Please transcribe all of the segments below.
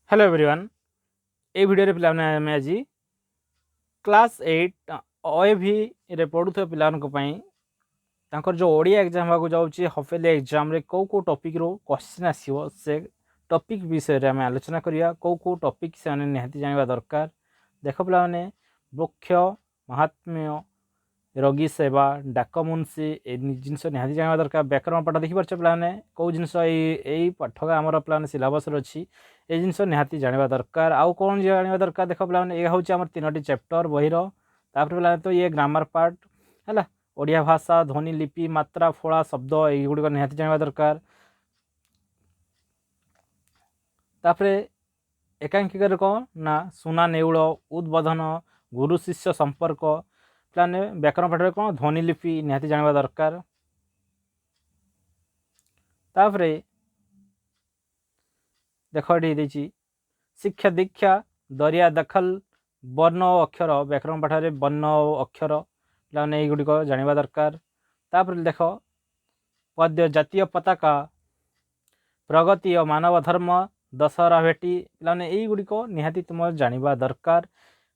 Hello everyone. ये video पे आम आज क्लास 8 OAV रे पढ़ुଥିବା ପିଲାମାନଙ୍କ ପାଇଁ ତାଙ୍କର जो ओडिया एग्जाम होगा जाऊँगी हफेली एग्जाम रे कौ टॉपिक रो क्वेश्चन आसीबो से टॉपिक विषय रे आम आलोचना करिया कौ टॉपिक से निहाती जानवा दरकार। देख पिला माने वृक्ष महात्म्य रोगी सेवा डाक मुंशी जिनस निहाती जानवा दरकार। व्याकरण पाठ देखिपार पे कौ जिनस यही पाठक आमर पे सिलेबस अच्छी ये जिनस निहाती जानवा दरकार। आउ कौन जानवा दरकार देख पे यह हूँ आम 3टी चैप्टर बहीर पे तो ये ग्रामर पार्ट है ओडिया भाषा ध्वनि लिपि मात्रा फला शब्द युड़क निहाती जानवा दरकार। तापर एकांकिका कौन ना सुना नेउल उद्बोधन गुरु शिष्य संपर्क पे व्याकरण पाठ कौन ध्वनि लिपि निहाती जानवा दरकार। तापर देख ये शिक्षा दीक्षा दरिया दखल वर्ण अक्षर व्याकरण पाठ वर्ण अक्षर पे युड़क जानवा दरकार। तापर देख पद्य जातीय पताका प्रगति और मानव धर्म दशहरा भेटी पे युड़क निहाती तुम जानवा दरकार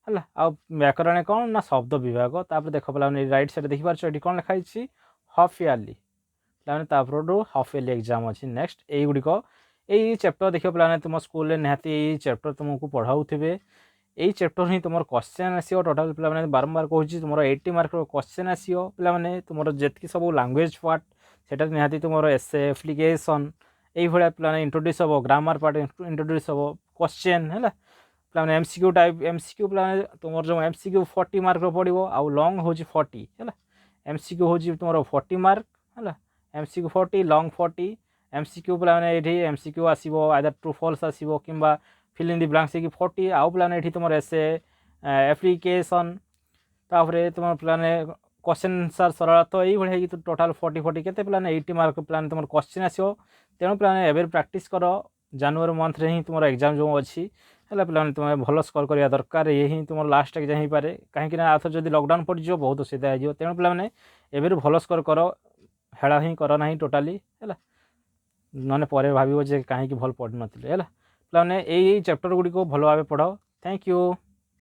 है। आ व्याकरण कौन ना शब्द विभाग। तापर देख पे राइट साइड देखिपार ये कौन लिखाई हाफ इयरली पे हाफ इयरली एग्जाम अच्छी नेक्स्ट युड़क यही चैप्टर देख पे तुम स्कूल निहाती यही चैप्टर तुमको पढ़ाऊ थे यही चैप्टर ही तुम क्वेश्चन आसो टोटाल पे बारंबार कहूँ तुम 80 मार्क क्वेश्चन आसो पे तुम जी सब लैंग्वेज पार्ट से निहाती तुम एसे एप्लिकेशन ये पे इंट्रोड्यूस हम ग्रामर पार्ट इंट्रोड्यूस हम क्वेश्चन है पे MCQ टाइप MCQ पे तुम जो MCQ 40 मार्क पड़ो आउ लॉन्ग हूँ 40 है MCQ हूँ तुम 40 मार्क है MCQ 40 लॉन्ग 40 MCQ पे ये MCQ आसो आदर ट्रू फॉल्स आसो कि फिल इन दी ब्लांक्स 40 आउ पे तुम एसे एप्लिकेशन तापर तुम पे क्वेश्चन आंसर सरल तो ये टोटाल 40 के 80 मार्क पे तुम क्वेश्चन आसो तेणु पे एवं प्रैक्टिस कर जनवरी मंथ रे ही तुम एग्जाम जो अच्छी है पे तुम भल स्कोर करवा दरकार ये ही तुम लास्ट एग्जाम हो पाए कहीं आथर जब लॉकडाउन पड़ो बहुत असुविधा हो तेणु पे एवं भल स्कोर कर हेला ही कर ना टोटाली है ना पर भाव जे कहीं भल पढ़ नी है पे यही चैप्टर गुड़ी को भल भाव पढ़। Thank you.